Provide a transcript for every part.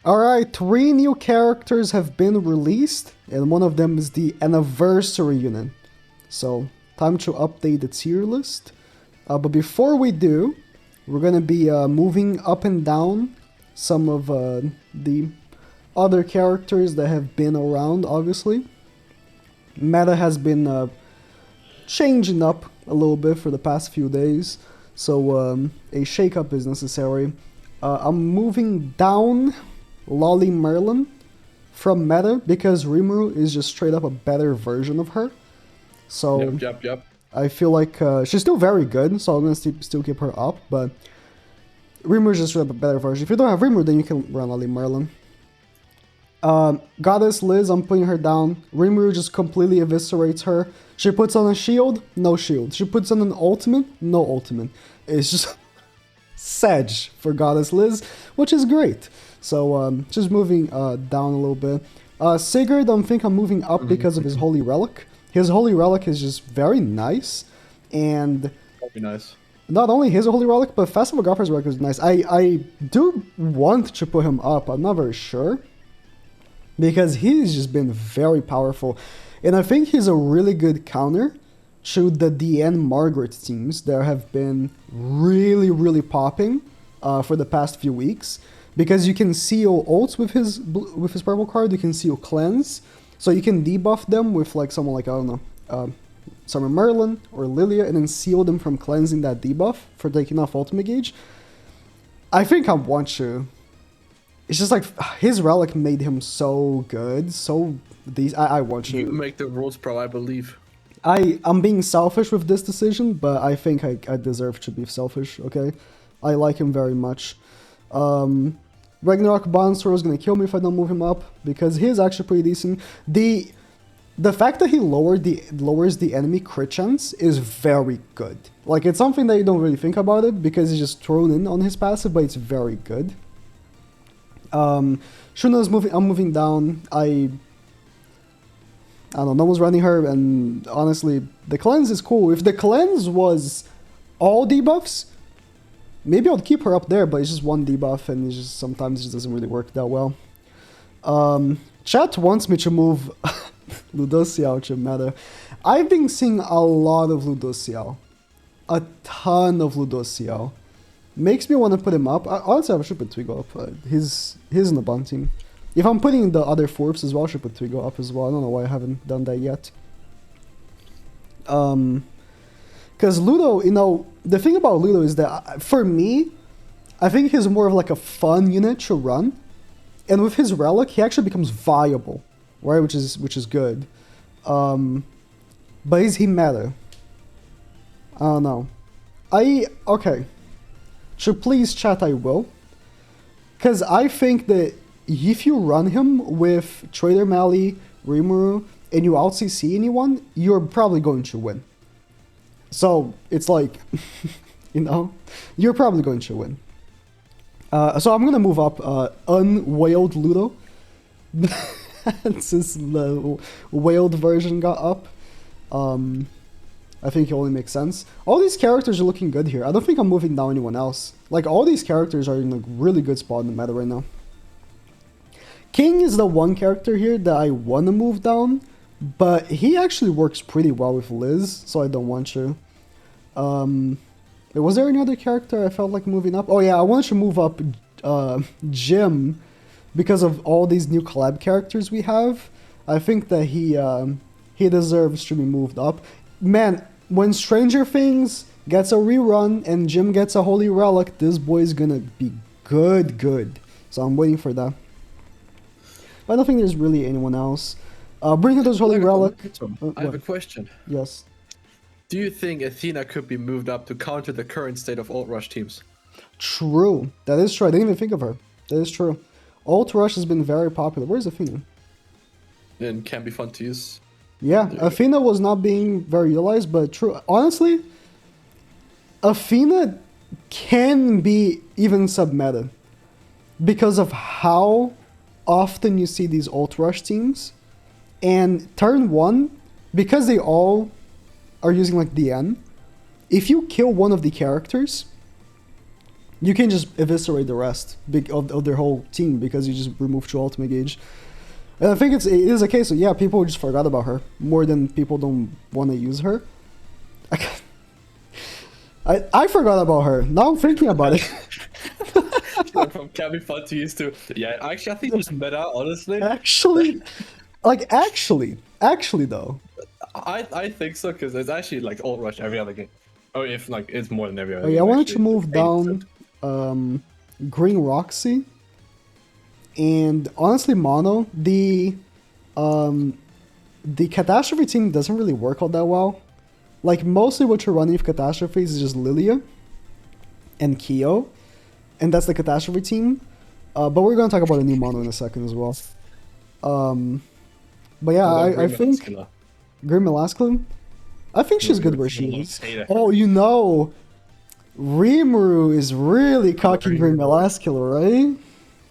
Alright, 3 new characters have been released, and one of them is the anniversary unit. So, time to update the tier list. But before we do, we're gonna be moving up and down some of the other characters that have been around, obviously. Meta has been changing up a little bit for the past few days, so a shakeup is necessary. I'm moving down Lolly Merlin from meta because Rimuru is just straight up a better version of her. So Yep. I feel like she's still very good, so I'm gonna still keep her up, but Rimuru is just straight up a better version. If you don't have Rimuru, then you can run Lolly Merlin. Goddess Liz, I'm putting her down. Rimuru just completely eviscerates her. She puts on a shield, no shield. She puts on an ultimate, no ultimate. It's just Sedge for Goddess Liz, which is great. So just moving down a little bit. Sigurd, I think I'm moving up because of his Holy Relic. His Holy Relic is just very nice, and That'd be nice. not only his Holy Relic, but Festival Golfer's Relic is nice. I do want to put him up, I'm not very sure, because he's just been very powerful. And I think he's a really good counter to the DN Margaret teams that have been really popping for the past few weeks. Because you can seal ults with his purple card, you can seal cleanse, so you can debuff them with like someone like, I don't know, Summer Merlin or Lilia, and then seal them from cleansing that debuff for taking off ultimate gauge. I think I want to. It's just like his relic made him so good, so I want to. You make the rules, bro. I believe. I'm being selfish with this decision, but I think I deserve to be selfish. Okay, I like him very much. Ragnarok Bondsor is gonna kill me if I don't move him up because he's actually pretty decent. The fact that he lowers the enemy crit chance is very good. Like, it's something that you don't really think about it because he's just thrown in on his passive, but it's very good. Shuna's moving. I'm moving down. I don't know. No one's running her, and honestly, the cleanse is cool. If the cleanse was all debuffs, maybe I'd keep her up there, but it's just one debuff, and it's just sometimes it just doesn't really work that well. Chat wants me to move Ludo Xiao to meta. I've been seeing a lot of Ludo Xiao. A ton of Ludo Xiao. Makes me want to put him up. Honestly, I should put Twigo up. He's in the bunting. If I'm putting the other Forbes as well, I should put Twigo up as well. I don't know why I haven't done that yet. Because Ludo, you know, the thing about Ludo is that, for me, I think he's more of like a fun unit to run. And with his Relic, he actually becomes viable, right? Which is good. But is he meta? I don't know. Okay. So please chat, I will. Because I think that if you run him with Trader Mali, Rimuru, and you out CC anyone, you're probably going to win. So it's like, you know, you're probably going to win. So I'm going to move up Unwhaled Ludo. Since the whaled version got up. I think it only makes sense. All these characters are looking good here. I don't think I'm moving down anyone else. Like, all these characters are in a really good spot in the meta right now. King is the one character here that I want to move down, but he actually works pretty well with Liz, so I don't want to. Was there any other character I felt like moving up? Oh yeah, I wanted to move up Jim because of all these new collab characters we have. I think that he deserves to be moved up. Man, when Stranger Things gets a rerun and Jim gets a Holy Relic, this boy's gonna be good. So I'm waiting for that. But I don't think there's really anyone else. Bring those Holy Relic. I have a question. Yes. Do you think Athena could be moved up to counter the current state of Alt Rush teams? True. That is true. I didn't even think of her. That is true. Alt Rush has been very popular. Where's Athena? And can be fun to use. Yeah, Athena was not being very utilized, but true. Honestly, Athena can be even sub-meta because of how often you see these Alt Rush teams. And turn 1, because they all are using like DN, if you kill one of the characters, You can just eviscerate the rest of their whole team because you just remove 2 ultimate gauge. And I think it is a case of, yeah, people just forgot about her more than people don't want to use her. I forgot about her. Now I'm thinking about it. From can be fun to use to. Yeah, actually, I think it's better, honestly. Actually though. I think so, because it's actually like alt rush every other game. Or if like it's more than every other Oh, yeah, game. I wanted to actually. move down Green Roxy. And honestly, Mono, the Catastrophe team doesn't really work out that well. Like, mostly what you're running with Catastrophes is just Lilia and Kyo. And that's the Catastrophe team. But we're going to talk about a new Mono in a second as well. But yeah, I think... Green Melascula? I think she's good where she is. Oh, you know, Rimuru is really cocking Green Melascula, right?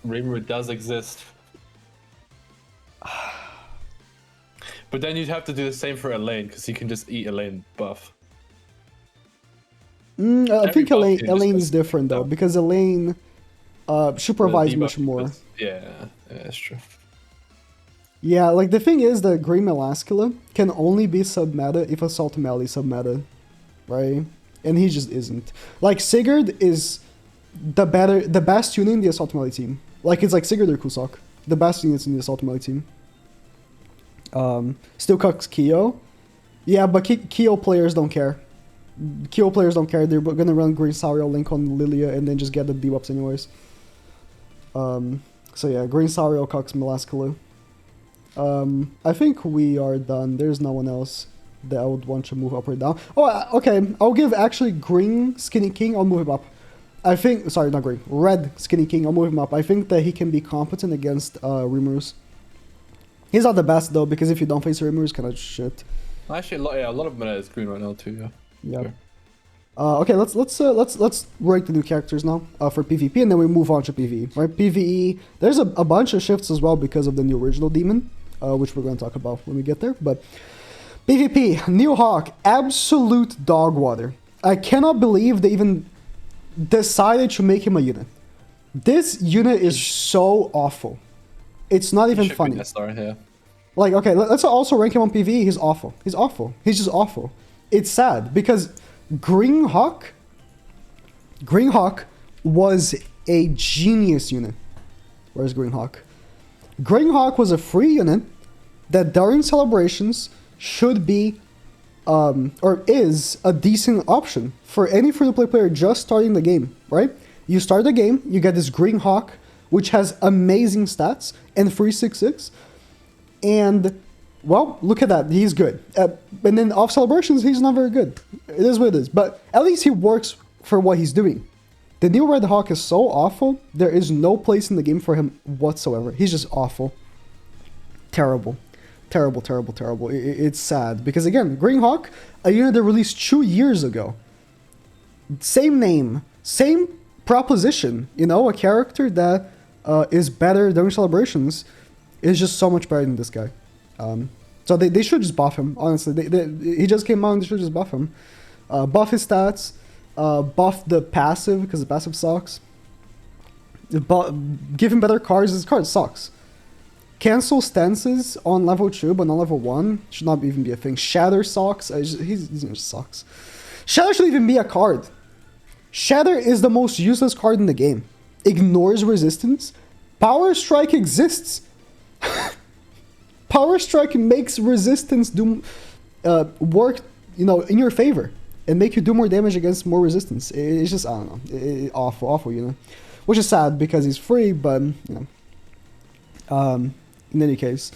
Rimuru does exist. But then you'd have to do the same for Elaine, because he can just eat Elaine buff. I think Elaine is different, though, because Elaine she provides much more. Yeah, that's true. Yeah, like, the thing is that Green Melascula can only be sub-meta if Assault Melee is sub-meta, right? And he just isn't. Like, Sigurd is the best unit in the Assault Melee team. Like, it's like Sigurd or Kusok. The best units in the Assault Melee team. Still cucks Kyo. Yeah, but Kyo players don't care. Kyo players don't care. They're gonna run Green Sauriel, Link on Lilia, and then just get the debuffs anyways. So yeah, Green Sauriel cucks Melascula. I think we are done. There's no one else that I would want to move up or down. Oh, okay. I'll give actually Green Skinny King. I'll move him up. I think... Sorry, not Green. Red Skinny King. I'll move him up. I think that he can be competent against Rimurus. He's not the best, though, because if you don't face Rimurus, kind of shit. Actually, yeah, a lot of meta is green right now, too, yeah. Yeah. Sure. Okay, let's rank the new characters now for PvP, and then we move on to PvE. Right, PvE. There's a bunch of shifts as well because of the new original demon, which we're going to talk about when we get there. But PvP, new Hawk, absolute dog water. I cannot believe they even decided to make him a unit. This unit is so awful. It's not even funny. Yeah. Like, okay, let's also rank him on PvE. He's awful. He's awful. He's just awful. It's sad because Green Hawk was a genius unit. Where's Green Hawk? Green Hawk was a free unit that during celebrations should be, or is, a decent option for any free-to-play player just starting the game, right? You start the game, you get this Green Hawk, which has amazing stats, and free 6/6, and... Well, look at that. He's good. And then off celebrations, he's not very good. It is what it is. But at least he works for what he's doing. The new Red Hawk is so awful, there is no place in the game for him whatsoever. He's just awful. Terrible. Terrible, terrible, terrible. It's sad. Because again, Green Hawk, a unit that released 2 years ago. Same name. Same proposition. You know, a character that is better during celebrations is just so much better than this guy. So they should just buff him, honestly. He just came out and they should just buff him. Buff his stats, buff the passive, because the passive sucks. Give him better cards, his card sucks. Cancel stances on level 2, but not level 1. Should not even be a thing. Shatter sucks. He just sucks. Shatter should even be a card. Shatter is the most useless card in the game. Ignores resistance. Power Strike exists. Power Strike makes resistance do work, you know, in your favor and make you do more damage against more resistance. It's just, I don't know, awful, you know, which is sad because he's free, but you know. In any case,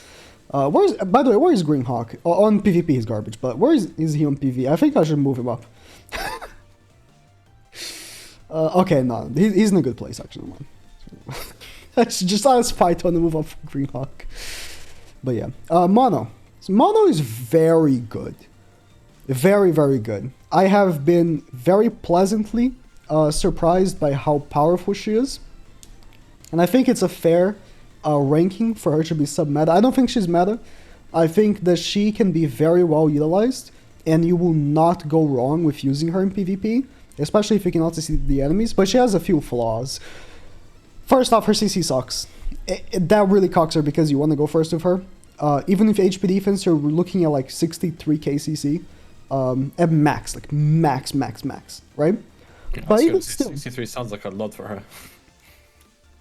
by the way, where is Green Hawk? On PvP, he's garbage, but where is he on PvE? I think I should move him up. Okay, no, he's in a good place actually. That's just let's fight on the move up for Green Hawk. But yeah, Mono. So Mono is very good. Very, very good. I have been very pleasantly surprised by how powerful she is. And I think it's a fair ranking for her to be sub-meta. I don't think she's meta. I think that she can be very well utilized. And you will not go wrong with using her in PvP. especially if you can also see the enemies, but she has a few flaws. First off, her CC sucks. That really cocks her because you want to go first with her. Even if HP defense, you're looking at like 63k CC. At max, like max, right? Yeah, but even still, 63 sounds like a lot for her.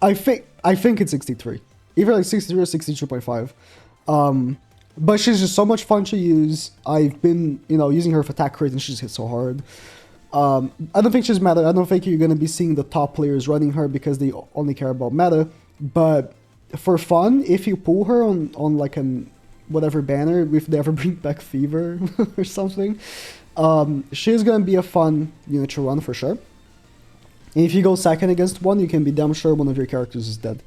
I think it's 63. Either like 63 or 62.5. But she's just so much fun to use. I've been, using her for attack crit and she just hits so hard. I don't think she's meta. I don't think you're going to be seeing the top players running her because they only care about meta. But for fun, if you pull her on like an whatever banner, if they ever bring back Fever or something, she's going to be a fun unit to run for sure. And if you go second against one, you can be damn sure one of your characters is dead.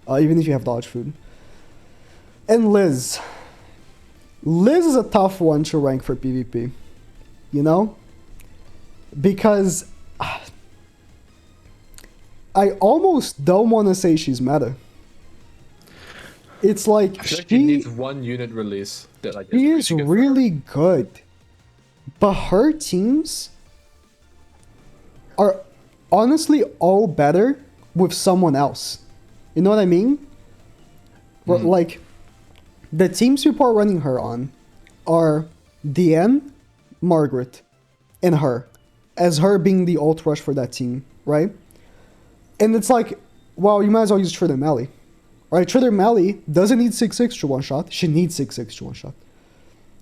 Even if you have dodge food. And Liz. Liz is a tough one to rank for PvP. Because I almost don't want to say she's meta. It's like she needs one unit release that like she is really good. But her teams are honestly all better with someone else. You know what I mean? But like the teams people are running her on are DN, Margaret, and her. As her being the ult rush for that team, right? And it's like, well, you might as well use Trigger Melee. Right? Trigger Melee doesn't need 6-6 to one shot. She needs 6-6 to one shot.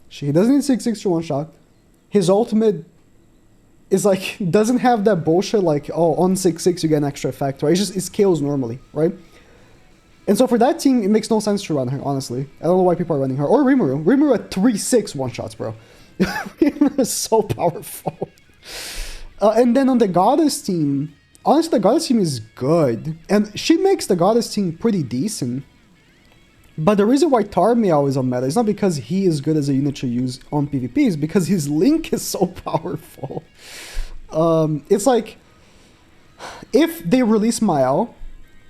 She doesn't need 6-6 to one shot. His ultimate is like, doesn't have that bullshit like, oh, on 6-6 you get an extra effect, right? It scales normally, right? And so for that team, it makes no sense to run her, honestly. I don't know why people are running her. Or Rimuru. Rimuru at 3-6 one-shots, bro. Rimuru is so powerful. And then on the Goddess team, honestly, the Goddess team is good. And she makes the Goddess team pretty decent. But the reason why Tarmiel is on meta is not because he is good as a unit to use on PvP, is because his Link is so powerful. It's like, if they release Mael,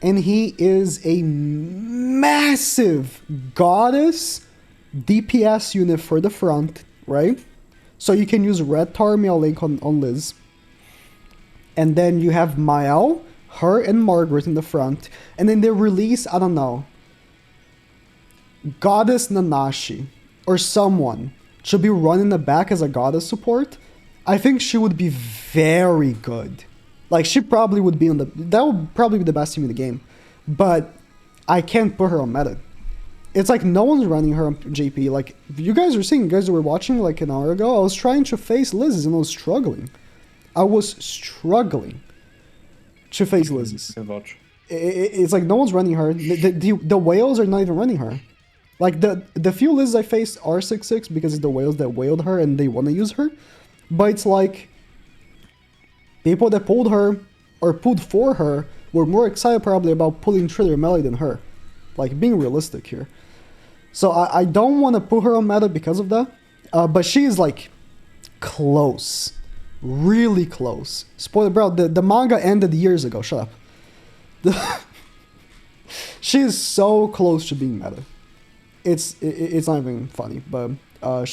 and he is a massive Goddess DPS unit for the front, right? So you can use Red Tarmiel Link on Liz. And then you have Mael, her and Margaret in the front. And then they release, I don't know, Goddess Nanashi or someone should be running the back as a Goddess support. I think she would be very good. Like, she probably would be on the... That would probably be the best team in the game. But I can't put her on meta. It's like no one's running her on JP. Like, you guys were seeing, you guys who were watching like an hour ago, I was trying to face Liz and I was struggling. I was struggling to face Liz. It's like no one's running her. The whales are not even running her. Like, the few Liz I faced are 6-6 because it's the whales that whaled her and they want to use her. But it's like... people that pulled her, or pulled for her, were more excited probably about pulling Trigger Melee than her. Like, being realistic here. So I don't want to put her on meta because of that. But she is, like, close. Really close. Spoiler, bro, the manga ended years ago. Shut up. She is so close to being meta. It's not even funny, but I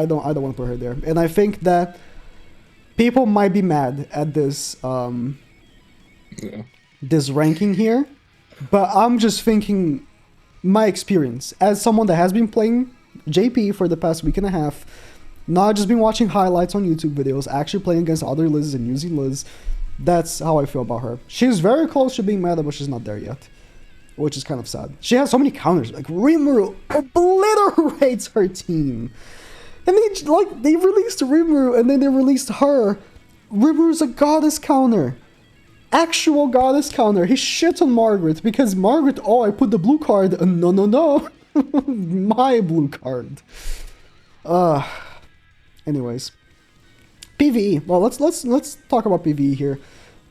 don't want to put her there. And I think that people might be mad at this this ranking here, but I'm just thinking my experience as someone that has been playing JP for the past week and a half, not just been watching highlights on YouTube videos, actually playing against other Liz and using Liz. That's how I feel about her. She's very close to being meta, but she's not there yet, which is kind of sad. She has so many counters. Like, Rimuru obliterates her team. And they released Rimuru, and then they released her. Rimuru's a Goddess counter. Actual Goddess counter. He shits on Margaret, because Margaret, oh, I put the blue card. No. My blue card. Anyways. PvE. Well, let's talk about PvE here.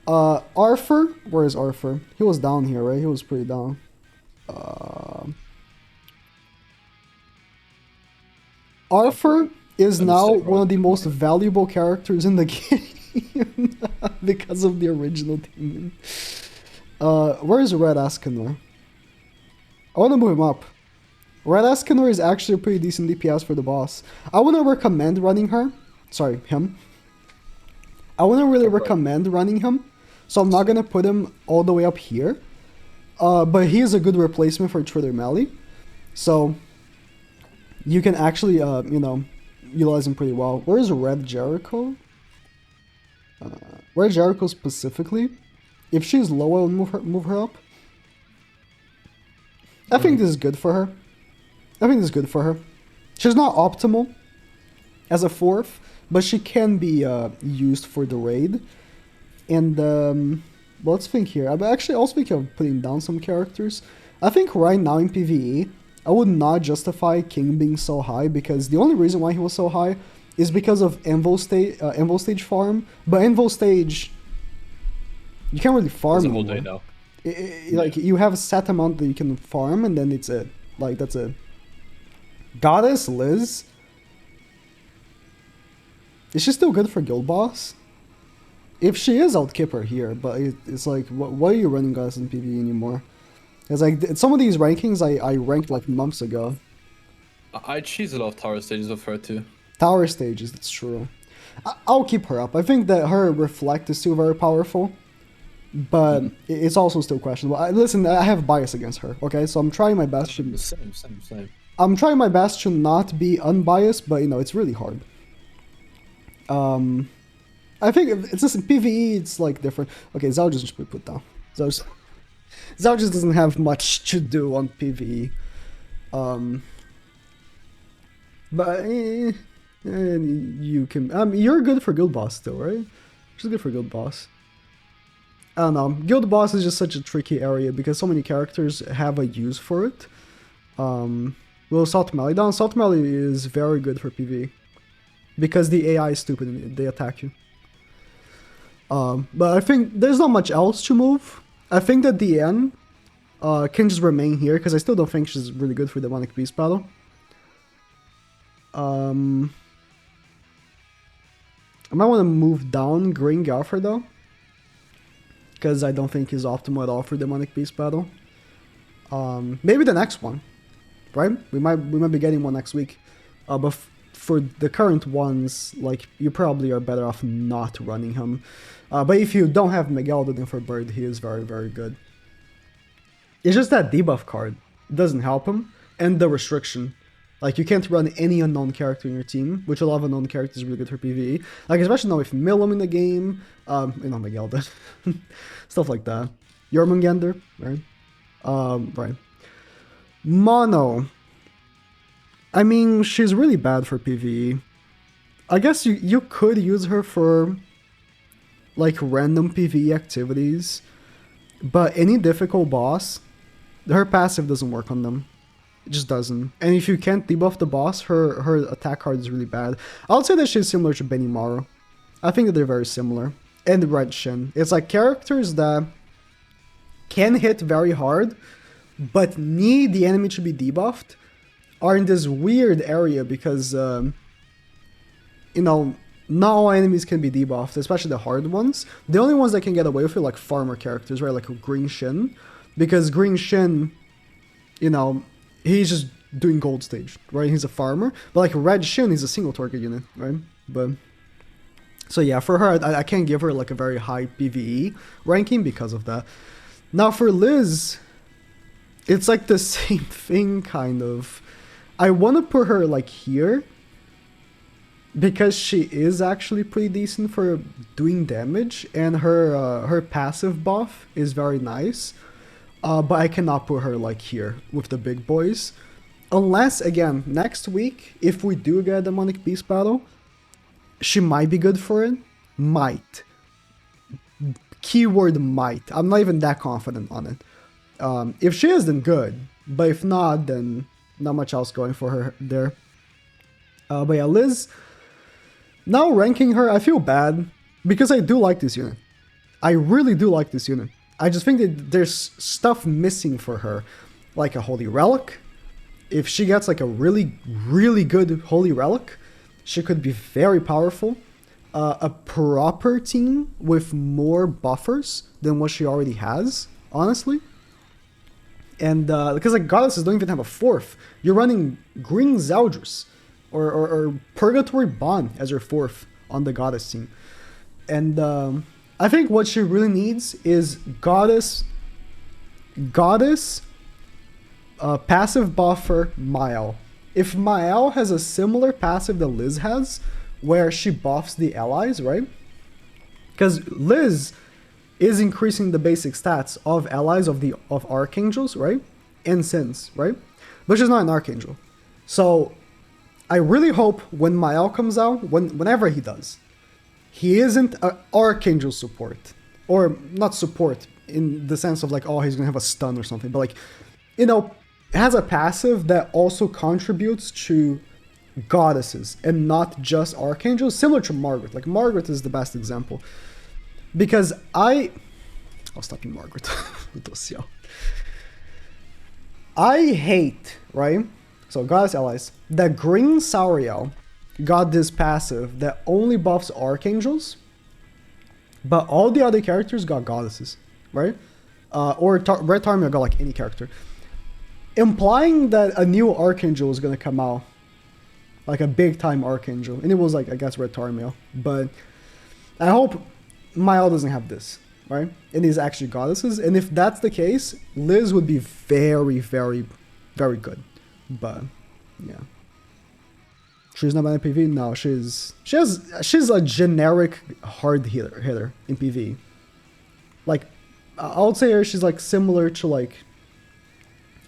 Arthur. Where is Arthur? He was down here, right? He was pretty down. Arthur is now one of the most valuable characters in the game because of the original team. Where is Red Escanor? I want to move him up. Red Escanor is actually a pretty decent DPS for the boss. I wouldn't recommend running her. Sorry, him. I wouldn't really recommend running him, so I'm not gonna put him all the way up here. But he is a good replacement for Traitor Melee, so you can actually, utilize him pretty well. Where's Red Jericho? Red Jericho specifically. If she's low, I'll move her up. I think this is good for her. She's not optimal as a 4th, but she can be used for the raid. And let's think here. I'm actually also thinking of putting down some characters. I think right now in PvE, I would not justify King being so high, because the only reason why he was so high is because of Envo stage farm. But Envo stage, you can't really farm anymore. Day now. Like, you have a set amount that you can farm, and then it's it. Like, that's it. Goddess Liz, is she still good for guild boss? If she is, I'll keep her here, but it's like, why are you running Goddess in PvE anymore? It's like, some of these rankings I ranked like months ago. I cheese a lot of tower stages of her too. Tower stages, that's true. I'll keep her up. I think that her Reflect is still very powerful, but it's also still questionable. Listen, I have bias against her, okay? So I'm trying my best to... Same. I'm trying my best to not be unbiased, but, it's really hard. I think it's just in PvE, it's like different. Okay, Zhao just should be put down. Zhao just doesn't have much to do on PvE. But you can. You're good for guild boss still, right? She's good for guild boss. I don't know. Guild boss is just such a tricky area because so many characters have a use for it. Will Salt Melee down? Salt Melee is very good for PvE because the AI is stupid and they attack you. But I think there's not much else to move. I think that the N can just remain here because I still don't think she's really good for Demonic Beast battle. I might want to move down Green Gaffer though, because I don't think he's optimal at all for Demonic Beast battle. Maybe the next one, right? We might be getting one next week. But for the current ones, like, you probably are better off not running him. But if you don't have Miguel, then for Bird, he is very, very good. It's just that debuff card doesn't help him, and the restriction. Like, you can't run any unknown character in your team, which a lot of unknown characters is really good for PvE. Like, especially now with Milim in the game, Miguel, but stuff like that. Jormungandr, right? Right. Mono. I mean, she's really bad for PvE. I guess you could use her for, like, random PvE activities, but any difficult boss, her passive doesn't work on them. It just doesn't. And if you can't debuff the boss, her attack card is really bad. I would say that she's similar to Benimaru. I think that they're very similar. And Red Shin. It's like characters that can hit very hard, but need the enemy to be debuffed, are in this weird area because, not all enemies can be debuffed, especially the hard ones. The only ones that can get away with it are like farmer characters, right? Like Green Shin. Because Green Shin, he's just doing gold stage, right? He's a farmer. But like Red Shin, he's a single target unit, right? But so yeah, for her, I can't give her like a very high PvE ranking because of that. Now for Liz, it's like the same thing, kind of. I want to put her like here because she is actually pretty decent for doing damage, and her passive buff is very nice. But I cannot put her like here with the big boys. Unless, again, next week, if we do get a Demonic Beast battle, she might be good for it. Might. Keyword might. I'm not even that confident on it. If she is, then good. But if not, then not much else going for her there. But yeah, Liz, now ranking her, I feel bad because I do like this unit. I really do like this unit. I just think that there's stuff missing for her, like a Holy Relic. If she gets like a really, really good Holy Relic, she could be very powerful. A proper team with more buffers than what she already has, honestly. And because like goddesses don't even have a fourth. You're running Green Zeldris or Purgatory Bond as your fourth on the goddess team. And I think what she really needs is goddess passive buffer Mael. If Mael has a similar passive that Liz has, where she buffs the allies, right? Because Liz is increasing the basic stats of allies of archangels, right? And sins, right? But she's not an archangel. So I really hope when Mael comes out, whenever he does, he isn't an archangel support. Or not support in the sense of like, oh, he's gonna have a stun or something, but like, you know, has a passive that also contributes to goddesses and not just archangels, similar to Margaret. Like Margaret is the best example. Because I'll stop in Margaret. I hate, right? So goddess allies, that Green Sauriel got this passive that only buffs archangels, but all the other characters got goddesses, right? Or Red Tarmia got like any character. Implying that a new archangel was gonna come out, like a big time archangel, and it was like, I guess, Red Tarmia. But I hope Mael doesn't have this, right? And is actually goddesses. And if that's the case, Liz would be very, very, very good. But yeah, she's not bad in PvE. No, she's a generic hard hitter in PvE. Like, I would say she's like similar to like,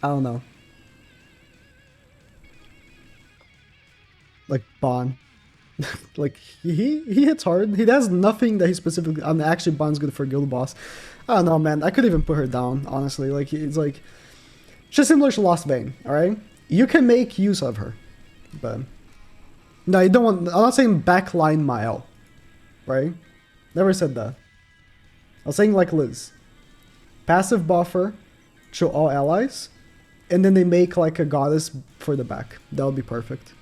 I don't know, like Bon. Like he hits hard. He does nothing that he specifically. I mean, actually, Bon's good for guild boss. I don't know, man. I could even put her down, honestly. Like it's like she's similar to Lost Vein. All right, you can make use of her, but no, you don't want. I'm not saying backline Mael, right? Never said that. I was saying like Liz, passive buffer to all allies, and then they make like a goddess for the back. That would be perfect.